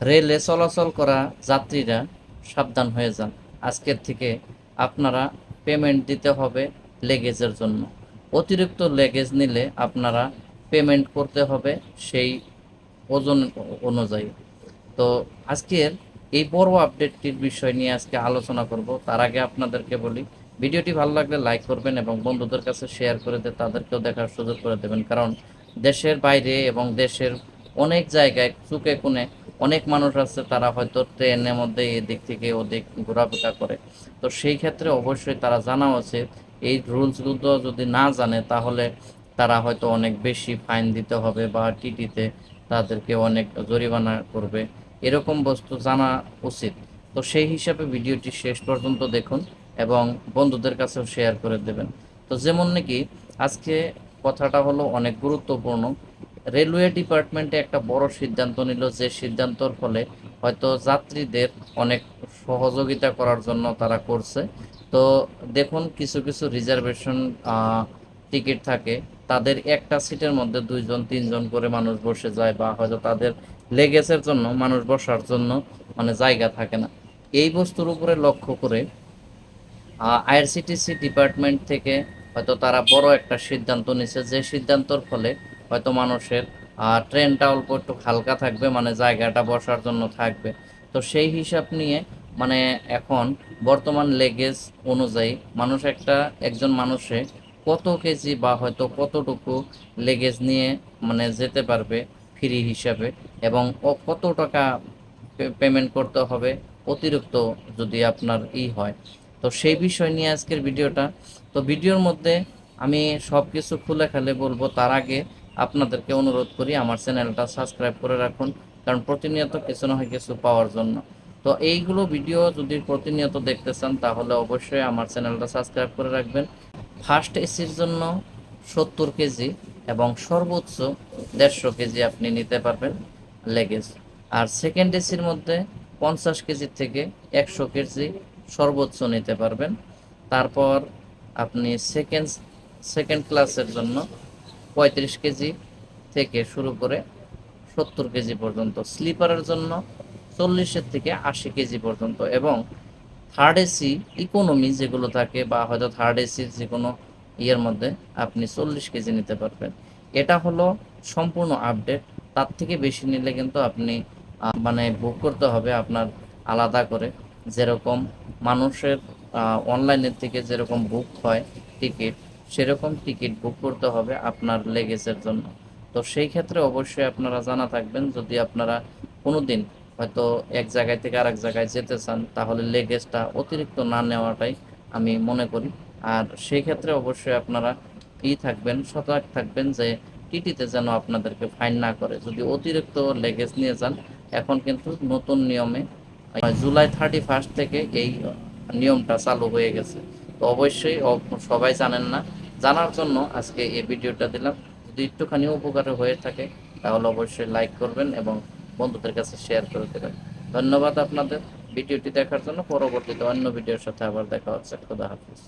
রেলে চলাচল করা যাত্রীরা সাবধান হয়ে যান। আজকের থেকে আপনারা পেমেন্ট দিতে হবে লেগেজের জন্য। অতিরিক্ত লেগেজ নিলে আপনারা পেমেন্ট করতে হবে সেই ওজন অনুযায়ী। তো আজকের এই বড় আপডেটটির বিষয় নিয়ে আজকে আলোচনা করব। তার আগে আপনাদেরকে বলি, ভিডিওটি ভালো লাগলে লাইক করবেন এবং বন্ধুদের কাছে শেয়ার করে দিয়ে তাদেরকেও দেখার সুযোগ করে দেবেন। কারণ দেশের বাইরে এবং দেশের অনেক জায়গায় চুকে কোণে অনেক মানুষ আছে, তারা হয়তো ট্রেনের মধ্যে এদিক থেকে ওদিক ঘোরাফেরা করে। তো সেই ক্ষেত্রে অবশ্যই তারা জানা উচিত। এই রুলসগুলো যদি না জানে তাহলে তারা হয়তো অনেক বেশি ফাইন দিতে হবে বা টিটিতে তাদেরকে অনেক জরিমানা করবে। এরকম বস্তু জানা উচিত। তো সেই হিসাবে ভিডিওটি শেষ পর্যন্ত দেখুন এবং বন্ধুদের কাছেও শেয়ার করে দেবেন। তো যেমন নাকি আজকে কথাটা হলো অনেক গুরুত্বপূর্ণ। রেলওয়ে ডিপার্টমেন্টে একটা বড় সিদ্ধান্ত নিল, যে সিদ্ধান্তর ফলে হয়তো যাত্রীদের অনেক সহযোগিতা করার জন্য তারা করছে। তো দেখুন, কিছু কিছু রিজার্ভেশন টিকিট থাকে, তাদের একটা সিটের মধ্যে দুইজন তিনজন করে মানুষ বসে যায়, বা হয়তো তাদের লেগেজের জন্য মানুষ বসার জন্য মানে জায়গা থাকে না। এই বস্তুর উপরে লক্ষ্য করে আইআরসিটিসি ডিপার্টমেন্ট থেকে হয়তো তারা বড় একটা সিদ্ধান্ত নিছে, যে সিদ্ধান্তর ফলে হয়তো মানুষের ট্রেনটা অল্প একটু হালকা থাকবে, মানে জায়গাটা বসার জন্য থাকবে। তো সেই হিসাব নিয়ে মানে এখন বর্তমান লেগেজ অনুযায়ী মানুষ একজন মানুষে কত কেজি বা হয়তো কতটুকু লেগেজ নিয়ে মানে যেতে পারবে ফ্রি হিসাবে, এবং কত টাকা পেমেন্ট করতে হবে অতিরিক্ত যদি আপনার হয়। তো সেই বিষয় নিয়ে আজকের ভিডিওটা। তো ভিডিওর মধ্যে আমি সব কিছু খুলে খেলে বলবো, তার আগে আপনাদেরকে অনুরোধ করি আমার চ্যানেলটা সাবস্ক্রাইব করে রাখুন, কারণ প্রতিনিয়ত কিছু না হয় কিছু পাওয়ার জন্য। তো এইগুলো ভিডিও যদি প্রতিনিয়ত দেখতে চান তাহলে অবশ্যই আমার চ্যানেলটা সাবস্ক্রাইব করে রাখবেন। ফার্স্ট এসির জন্য 70 কেজি এবং সর্বোচ্চ 150 কেজি আপনি নিতে পারবেন লেগেজ। আর সেকেন্ড এসির মধ্যে 50 কেজি থেকে 100 কেজি সর্বোচ্চ নিতে পারবেন। তারপর আপনি সেকেন্ড ক্লাসের জন্য 35 কেজি থেকে শুরু করে 70 কেজি পর্যন্ত, স্লিপারের জন্য 40 থেকে 80 কেজি পর্যন্ত, এবং থার্ড এসি ইকোনমি যেগুলো থাকে বা হয়তো থার্ড এসির যে কোনো ইয়ের মধ্যে আপনি 40 কেজি নিতে পারবেন। এটা হলো সম্পূর্ণ আপডেট। তার থেকে বেশি নিলে কিন্তু আপনি মানে বুক করতে হবে আপনার আলাদা করে। যেরকম মানুষের অনলাইনের থেকে যেরকম বুক হয় টিকিট, সেরকম টিকিট বুক করতে হবে আপনার লেগেজের জন্য। তো সেই ক্ষেত্রে অবশ্যই আপনারা জানা থাকবেন, যদি আপনারা কোনো দিন হয়তো এক জায়গায় থেকে আরেক জায়গায় যেতে চান তাহলে লেগেজটা অতিরিক্ত না নেওয়াটাই আমি মনে করি। আর সেই ক্ষেত্রে অবশ্যই আপনারা থাকবেন, সতর্ক থাকবেন যে টিটিতে যেন আপনাদেরকে ফাইন না করে যদি অতিরিক্ত লেগেজ নিয়ে যান। এখন কিন্তু নতুন নিয়মে জুলাই 31 থেকে এই নিয়মটা চালু হয়ে গেছে। তো অবশ্যই সবাই জানেন না, জানার জন্য আজকে এই ভিডিওটা দিলাম। যদি একটুখানি উপকার হয়ে থাকে তাহলে অবশ্যই লাইক করবেন এবং বন্ধুদের কাছে শেয়ার করে দেবেন। ধন্যবাদ আপনাদের ভিডিওটি দেখার জন্য। পরবর্তীতে অন্য ভিডিওর সাথে আবার দেখা হচ্ছে। খোদা হাফিজ।